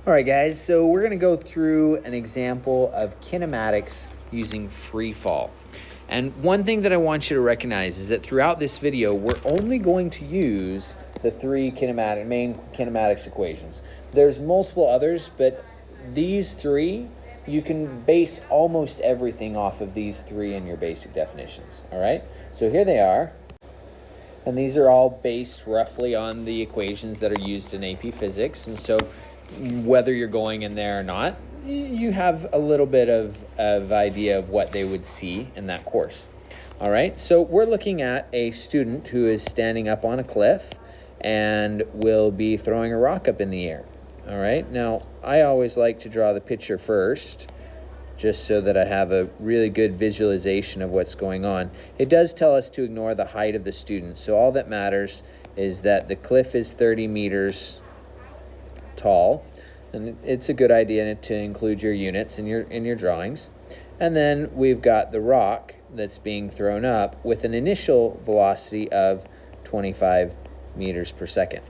All right, guys, so we're going to go through an example of kinematics using free fall. And one thing that I want you to recognize is that throughout this video, we're only going to use the three main kinematics equations. There's multiple others, but these three, you can base almost everything off of these three in your basic definitions, all right? So here they are. And these are all based roughly on the equations that are used in AP Physics. And so whether you're going in there or not, you have a little bit of idea of what they would see in that course. All right, so we're looking at a student who is standing up on a cliff and will be throwing a rock up in the air. All right, now I always like to draw the picture first, just so that I have a really good visualization of what's going on. It does tell us to ignore the height of the student, so all that matters is that the cliff is 30 meters tall, and it's a good idea to include your units in your drawings. And then we've got the rock that's being thrown up with an initial velocity of 25 meters per second.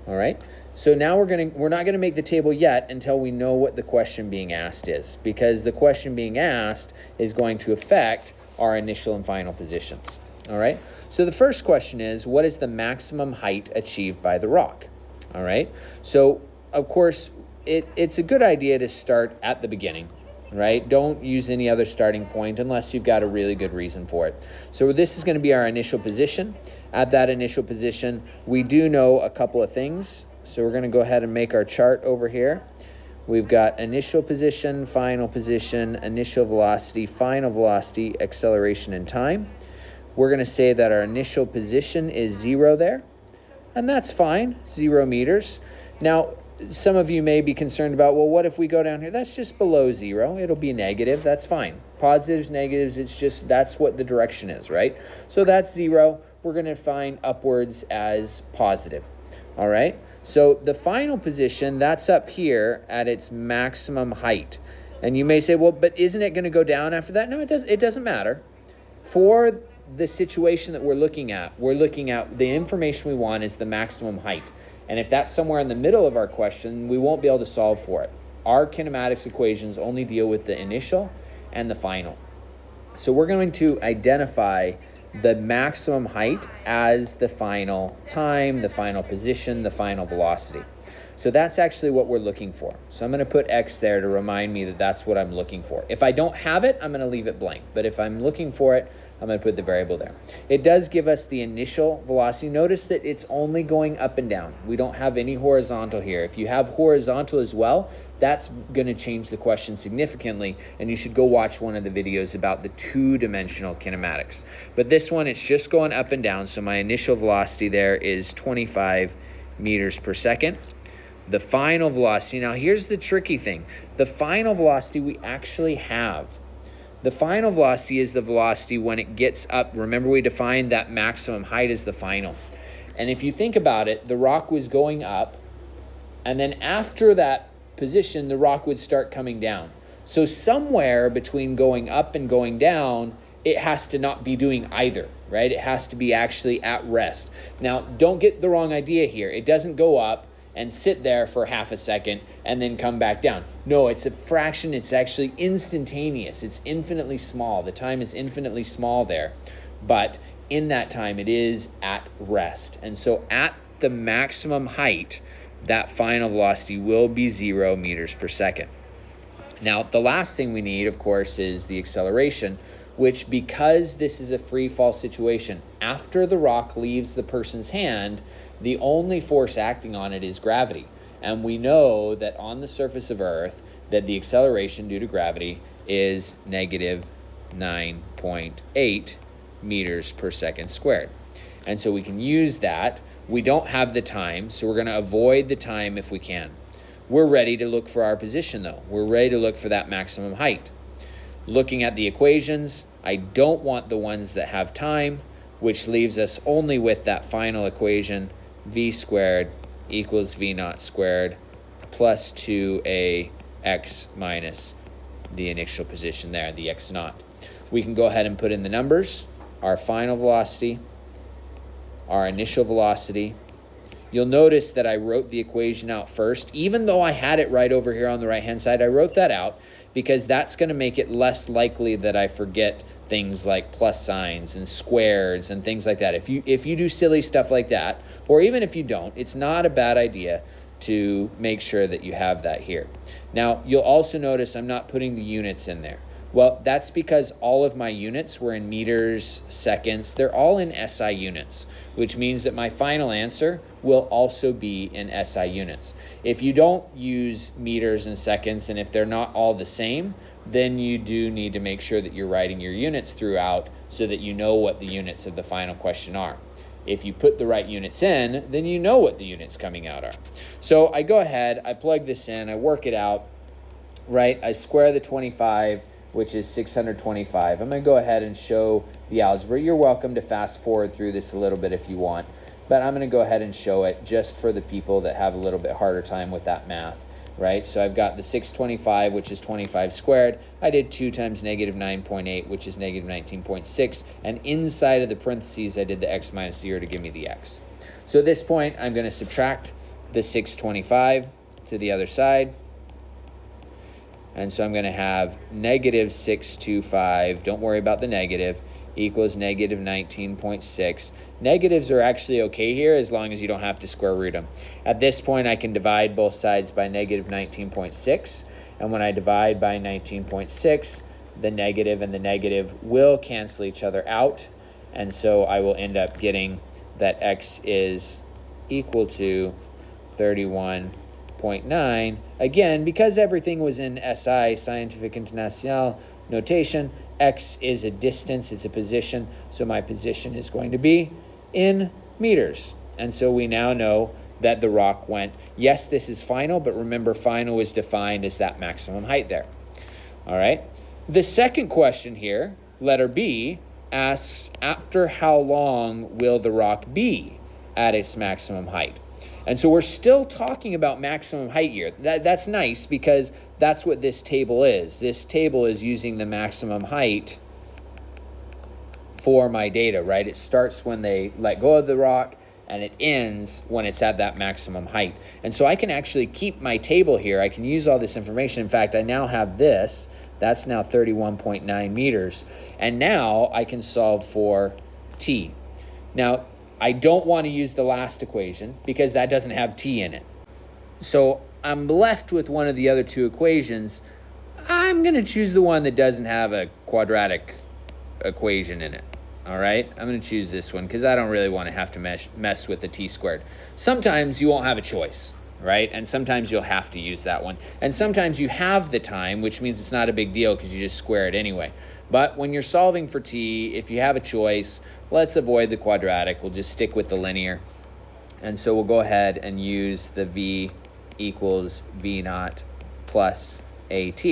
All right, so now we're not gonna make the table yet until we know what the question being asked is, because the question being asked is going to affect our initial and final positions. All right, so the first question is, what is the maximum height achieved by the rock? All right, so of course it's a good idea to start at the beginning, right? Don't use any other starting point unless you've got a really good reason for it. So this is going to be our initial position. At that initial position, we do know a couple of things. So we're going to go ahead and make our chart over here. We've got initial position, initial velocity, final velocity, acceleration, and time. We're going to say that our initial position is 0 there, and that's fine, 0 meters. Now, some of you may be concerned about, well, what if we go down here? That's just below 0. It'll be negative. That's fine. Positives, negatives, it's just that's what the direction is, right? So that's 0. We're going to find upwards as positive. All right? So the final position, that's up here at its maximum height. And you may say, well, but isn't it going to go down after that? No, it doesn't matter. For the situation that we're looking at the information we want is the maximum height. And if that's somewhere in the middle of our question, we won't be able to solve for it. Our kinematics equations only deal with the initial and the final. So we're going to identify the maximum height as the final time, the final position, the final velocity. So that's actually what we're looking for. So I'm going to put X there to remind me that that's what I'm looking for. If I don't have it, I'm going to leave it blank. But if I'm looking for it, I'm going to put the variable there. It does give us the initial velocity. Notice that it's only going up and down. We don't have any horizontal here. If you have horizontal as well, that's going to change the question significantly, and you should go watch one of the videos about the two-dimensional kinematics. But this one, it's just going up and down, so my initial velocity there is 25 meters per second. The final velocity, now here's the tricky thing. The final velocity we actually have. The final velocity is the velocity when it gets up. Remember, we defined that maximum height as the final. And if you think about it, the rock was going up, and then after that position, the rock would start coming down. So somewhere between going up and going down, it has to not be doing either, right? It has to be actually at rest. Now, don't get the wrong idea here. It doesn't go up and sit there for half a second and then come back down. No, it's a fraction. It's actually instantaneous. It's infinitely small. The time is infinitely small there. But in that time, it is at rest. And so at the maximum height, that final velocity will be 0 meters per second. Now, the last thing we need, of course, is the acceleration, which, because this is a free fall situation, after the rock leaves the person's hand, the only force acting on it is gravity. And we know that on the surface of Earth, that the acceleration due to gravity is negative 9.8 meters per second squared. And so we can use that. We don't have the time, so we're going to avoid the time if we can. We're ready to look for our position, though. We're ready to look for that maximum height. Looking at the equations, I don't want the ones that have time, which leaves us only with that final equation, v squared equals v naught squared plus 2ax minus the initial position there, the x naught. We can go ahead and put in the numbers, our final velocity, our initial velocity, you'll notice that I wrote the equation out first. Even though I had it right over here on the right-hand side, I wrote that out because that's going to make it less likely that I forget things like plus signs and squares and things like that. If you do silly stuff like that, or even if you don't, it's not a bad idea to make sure that you have that here. Now, you'll also notice I'm not putting the units in there. Well, that's because all of my units were in meters, seconds. They're all in SI units, which means that my final answer will also be in SI units. If you don't use meters and seconds, and if they're not all the same, then you do need to make sure that you're writing your units throughout so that you know what the units of the final question are. If you put the right units in, then you know what the units coming out are. So I go ahead, I plug this in, I work it out, right? I square the 25, which is 625. I'm going to go ahead and show the algebra. You're welcome to fast forward through this a little bit if you want, but I'm going to go ahead and show it just for the people that have a little bit harder time with that math, right? So I've got the 625, which is 25 squared. I did 2 times negative 9.8, which is negative 19.6, and inside of the parentheses, I did the x minus 0 to give me the x. So at this point, I'm going to subtract the 625 to the other side. And so I'm going to have negative 625, don't worry about the negative, equals negative 19.6. Negatives are actually okay here as long as you don't have to square root them. At this point, I can divide both sides by negative 19.6. And when I divide by 19.6, the negative and the negative will cancel each other out. And so I will end up getting that x is equal to 31.9. Again, because everything was in SI, Scientific International notation, x is a distance, it's a position, so my position is going to be in meters. And so we now know that the rock went, yes, this is final, but remember final is defined as that maximum height there. All right. The second question here, letter B, asks, after how long will the rock be at its maximum height? And so we're still talking about maximum height here. That's nice because that's what this table is. This table is using the maximum height for my data, right? It starts when they let go of the rock and it ends when it's at that maximum height. And so I can actually keep my table here. I can use all this information. In fact, I now have this. That's now 31.9 meters. And now I can solve for t. Now, I don't want to use the last equation because that doesn't have t in it. So I'm left with one of the other two equations. I'm going to choose the one that doesn't have a quadratic equation in it. All right, I'm going to choose this one because I don't really want to have to mess with the t squared. Sometimes you won't have a choice, right? And sometimes you'll have to use that one. And sometimes you have the time, which means it's not a big deal because you just square it anyway. But when you're solving for t, if you have a choice, let's avoid the quadratic. We'll just stick with the linear. And so we'll go ahead and use the v equals v naught plus at.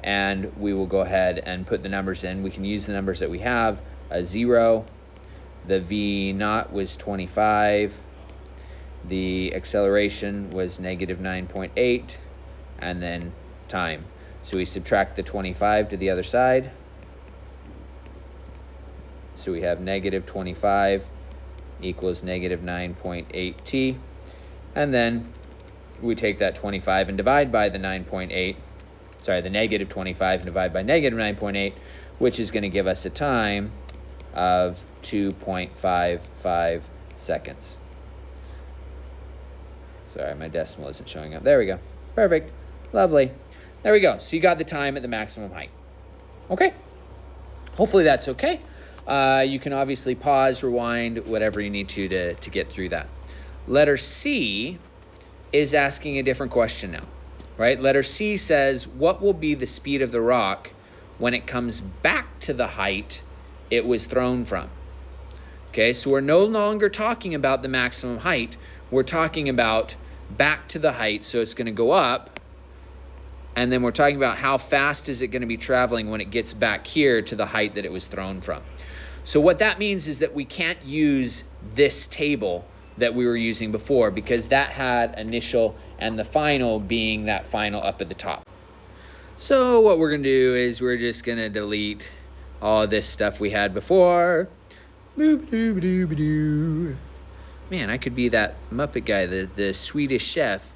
And we will go ahead and put the numbers in. We can use the numbers that we have. A 0. The v naught was 25. The acceleration was negative 9.8. And then time. So we subtract the 25 to the other side. So we have negative 25 equals negative 9.8 t. And then we take that 25 and divide by the 9.8. Sorry, the negative 25 and divide by negative 9.8, which is going to give us a time of 2.55 seconds. Sorry, my decimal isn't showing up. There we go. Perfect. Lovely. There we go. So you got the time at the maximum height. Okay. Hopefully that's okay. You can obviously pause, rewind, whatever you need to get through that. Letter C is asking a different question now, right? Letter C says, what will be the speed of the rock when it comes back to the height it was thrown from? Okay, so we're no longer talking about the maximum height. We're talking about back to the height, so it's going to go up. And then we're talking about how fast is it going to be traveling when it gets back here to the height that it was thrown from. So what that means is that we can't use this table that we were using before because that had initial and the final being that final up at the top. So what we're going to do is we're just going to delete all this stuff we had before. Boop, doo, doo, doo. Man, I could be that Muppet guy, the Swedish chef.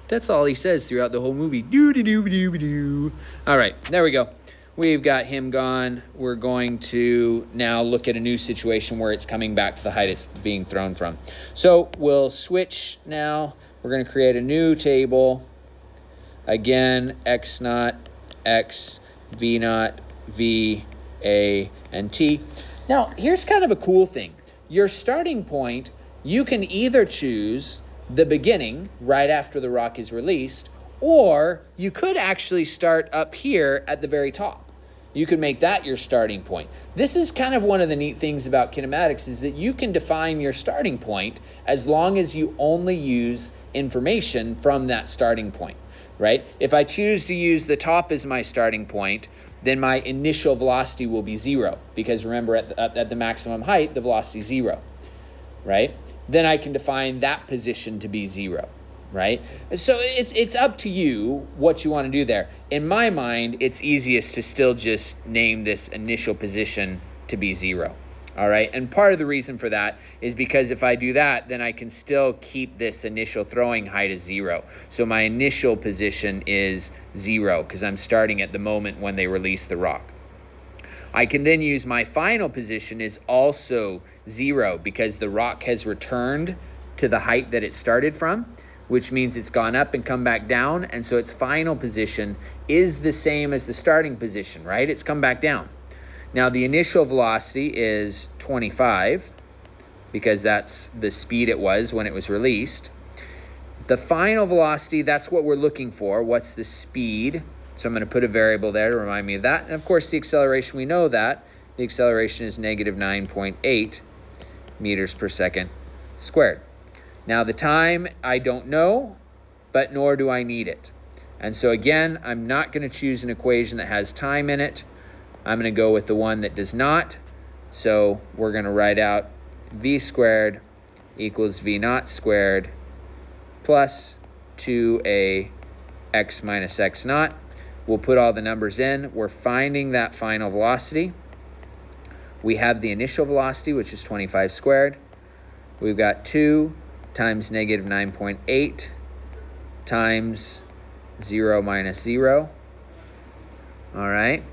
That's all he says throughout the whole movie. Doo-doo-doo-doo-doo. All right, there we go. We've got him gone. We're going to now look at a new situation where it's coming back to the height it's being thrown from. So we'll switch now. We're going to create a new table. Again, x naught, x, v naught, v, a, and t. Now, here's kind of a cool thing. Your starting point, you can either choose the beginning, right after the rock is released, or you could actually start up here at the very top. You could make that your starting point. This is kind of one of the neat things about kinematics is that you can define your starting point as long as you only use information from that starting point, right? If I choose to use the top as my starting point, then my initial velocity will be 0, because remember at the maximum height, the velocity is 0, right? Then I can define that position to be 0, right? So it's up to you what you want to do there. In my mind, it's easiest to still just name this initial position to be 0, all right? And part of the reason for that is because if I do that, then I can still keep this initial throwing height as 0. So my initial position is 0 because I'm starting at the moment when they release the rock. I can then use my final position is also 0 because the rock has returned to the height that it started from, which means it's gone up and come back down. And so its final position is the same as the starting position, right? It's come back down. Now the initial velocity is 25 because that's the speed it was when it was released. The final velocity, that's what we're looking for. What's the speed? So I'm going to put a variable there to remind me of that. And of course, the acceleration, we know that. The acceleration is negative 9.8 meters per second squared. Now, the time, I don't know, but nor do I need it. And so again, I'm not going to choose an equation that has time in it. I'm going to go with the one that does not. So we're going to write out v squared equals v naught squared plus 2a x minus x naught. We'll put all the numbers in. We're finding that final velocity. We have the initial velocity, which is 25 squared. We've got 2 times negative 9.8 times 0 minus 0. All right.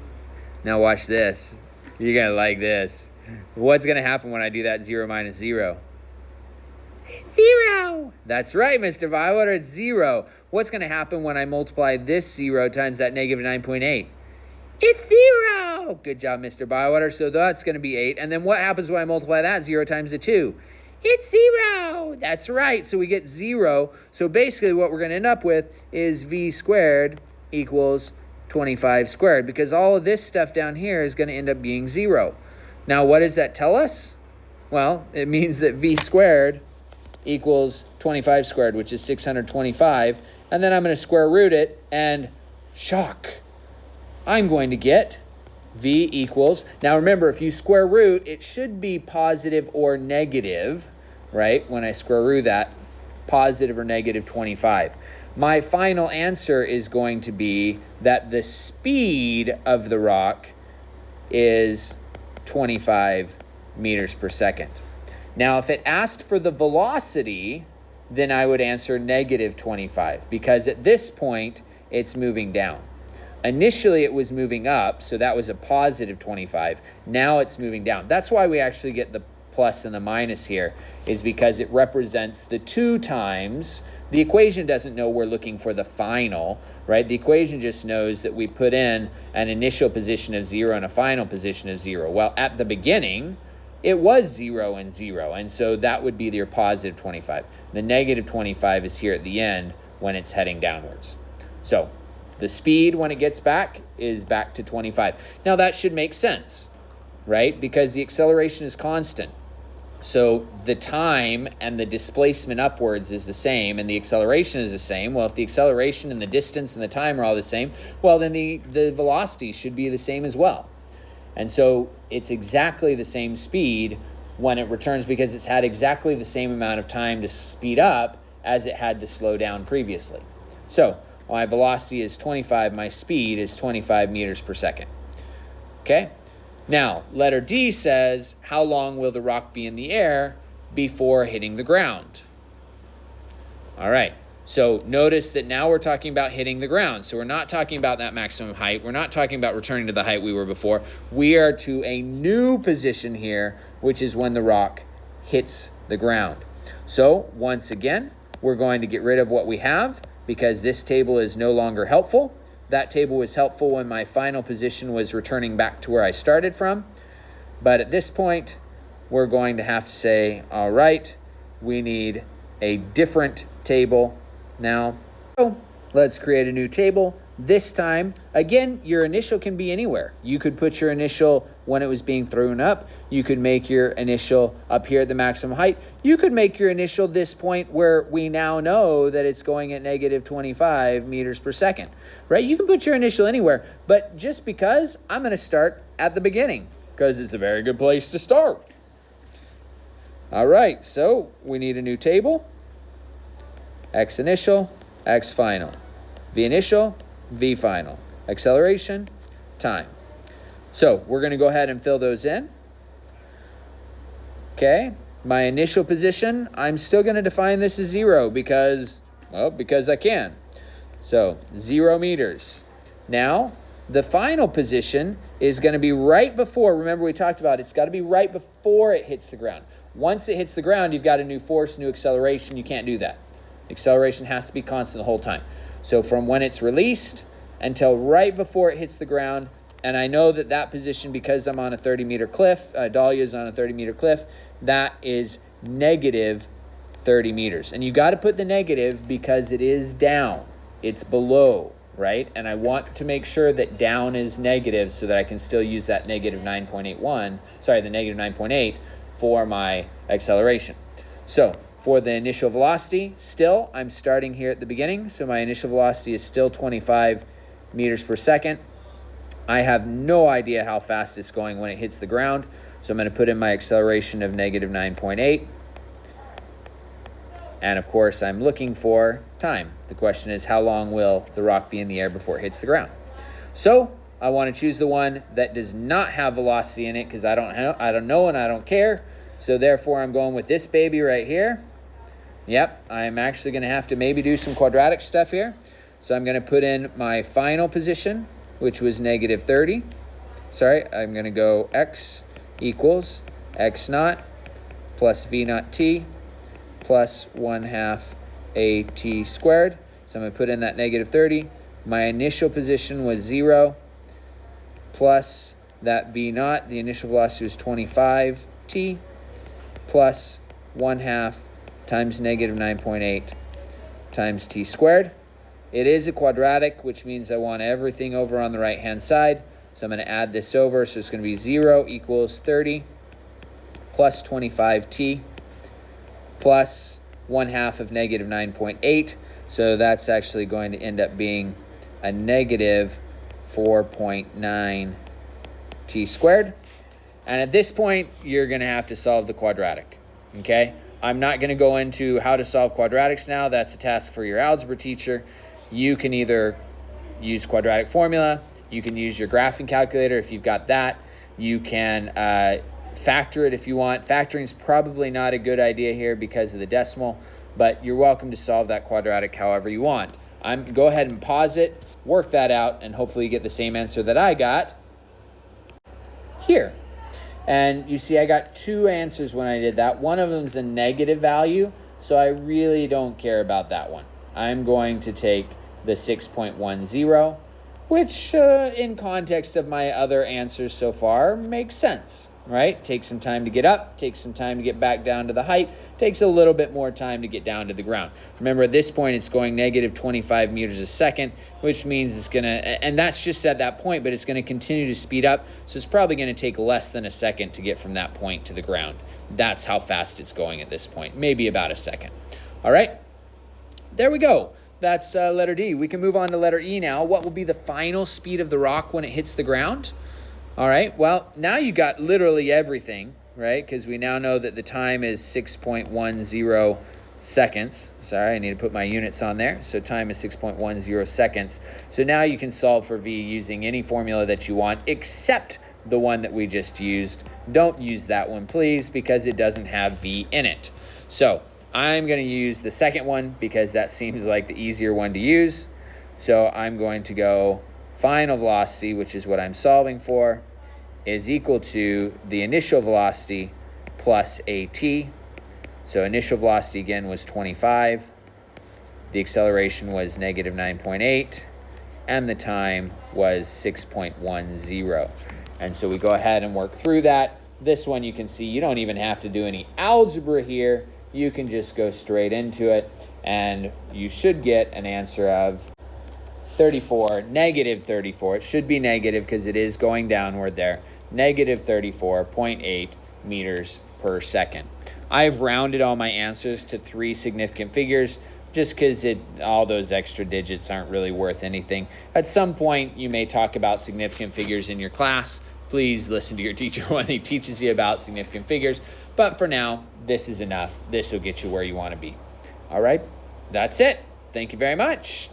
Now watch this. You're going to like this. What's going to happen when I do that 0 minus 0? 0. That's right, Mr. Bywater, it's 0. What's going to happen when I multiply this 0 times that negative 9.8? It's 0. Good job, Mr. Bywater. So that's going to be 8. And then what happens when I multiply that 0 times the 2? It's 0. That's right. So we get 0. So basically what we're going to end up with is v squared equals 25 squared, because all of this stuff down here is going to end up being 0. Now, what does that tell us? Well, it means that v squared equals 25 squared, which is 625. And then I'm going to square root it, and shock, I'm going to get v equals, now remember, if you square root, it should be positive or negative, right? When I square root that, positive or negative 25. My final answer is going to be that the speed of the rock is 25 meters per second. Now, if it asked for the velocity, then I would answer negative 25, because at this point, it's moving down. Initially, it was moving up, so that was a positive 25. Now it's moving down. That's why we actually get the plus and the minus here, is because it represents the 2 times. The equation doesn't know we're looking for the final, right? The equation just knows that we put in an initial position of 0 and a final position of 0. Well, at the beginning, it was 0 and 0, and so that would be your positive 25. The negative 25 is here at the end when it's heading downwards. So the speed when it gets back is back to 25. Now that should make sense, right? Because the acceleration is constant. So the time and the displacement upwards is the same and the acceleration is the same. Well, if the acceleration and the distance and the time are all the same, well, then the velocity should be the same as well. And so it's exactly the same speed when it returns, because it's had exactly the same amount of time to speed up as it had to slow down previously. So my velocity is 25, my speed is 25 meters per second. Okay? Now, letter D says, how long will the rock be in the air before hitting the ground. All right, so notice that now we're talking about hitting the ground. So we're not talking about that maximum height. We're not talking about returning to the height we were before. We are to a new position here, which is when the rock hits the ground. So once again, we're going to get rid of what we have because this table is no longer helpful. That table was helpful when my final position was returning back to where I started from. But at this point, we're going to have to say, all right, we need a different table now. So let's create a new table. This time, again, your initial can be anywhere. You could put your initial when it was being thrown up. You could make your initial up here at the maximum height. You could make your initial this point where we now know that it's going at negative 25 meters per second, right? You can put your initial anywhere, but just because I'm going to start at the beginning because it's a very good place to start. All right, so we need a new table. X initial, X final. V initial, V final. Acceleration, time. So we're going to go ahead and fill those in. Okay, my initial position, I'm still going to define this as 0 because I can. So 0 meters. Now, the final position is going to be right before, remember we talked about it's got to be right before it hits the ground. Once it hits the ground, you've got a new force, new acceleration. You can't do that. Acceleration has to be constant the whole time. So from when it's released until right before it hits the ground, and I know that that position, because I'm on a 30-meter cliff, Dahlia's on a 30-meter cliff, that is negative 30 meters. And you got to put the negative because it is down. It's below, right? And I want to make sure that down is negative so that I can still use that negative 9.81, sorry, the negative 9.8 for my acceleration. So for the initial velocity, still, I'm starting here at the beginning. So my initial velocity is still 25 meters per second. I have no idea how fast it's going when it hits the ground. So I'm going to put in my acceleration of negative 9.8. And of course, I'm looking for time. The question is, how long will the rock be in the air before it hits the ground? So I want to choose the one that does not have velocity in it because I don't know and I don't care. So therefore, I'm going with this baby right here. Yep, I'm actually going to have to maybe do some quadratic stuff here. So I'm going to put in my final position, which was negative 30. Sorry, I'm going to go x equals x naught plus v naught t plus 1/2 a t squared. So I'm going to put in that negative 30. My initial position was 0 plus that v naught. The initial velocity was 25t plus 1/2 times negative 9.8 times t squared. It is a quadratic, which means I want everything over on the right-hand side. So I'm going to add this over. So it's going to be 0 equals 30 plus 25t plus 1/2 of negative 9.8. So that's actually going to end up being a negative 4.9 t squared. And at this point, you're going to have to solve the quadratic, okay? I'm not going to go into how to solve quadratics now. That's a task for your algebra teacher. You can either use quadratic formula. You can use your graphing calculator if you've got that. You can factor it if you want. Factoring is probably not a good idea here because of the decimal, but you're welcome to solve that quadratic however you want. Go ahead and pause it, work that out, and hopefully you get the same answer that I got here. And you see I got two answers when I did that. One of them is a negative value, so I really don't care about that one. I'm going to take the 6.10, which in context of my other answers so far makes sense, right? Takes some time to get up, takes some time to get back down to the height, takes a little bit more time to get down to the ground. Remember, at this point, it's going negative 25 meters a second, which means it's going to, and that's just at that point, but it's going to continue to speed up. So it's probably going to take less than a second to get from that point to the ground. That's how fast it's going at this point, maybe about a second. All right, there we go. That's letter D. We can move on to letter E now. What will be the final speed of the rock when it hits the ground? All right, well, now you got literally everything, right? Because we now know that the time is 6.10 seconds. Sorry, I need to put my units on there. So time is 6.10 seconds. So now you can solve for V using any formula that you want, except the one that we just used. Don't use that one, please, because it doesn't have v in it. So I'm going to use the second one because that seems like the easier one to use. So I'm going to go final velocity, which is what I'm solving for, is equal to the initial velocity plus AT. So initial velocity again was 25. The acceleration was negative 9.8. And the time was 6.10. And so we go ahead and work through that. This one you can see you don't even have to do any algebra here. You can just go straight into it, and you should get an answer of 34, negative 34. It should be negative because it is going downward there. Negative 34.8 meters per second. I've rounded all my answers to 3 significant figures just because all those extra digits aren't really worth anything. At some point, you may talk about significant figures in your class. Please listen to your teacher when he teaches you about significant figures. But for now, this is enough. This will get you where you want to be. All right, that's it. Thank you very much.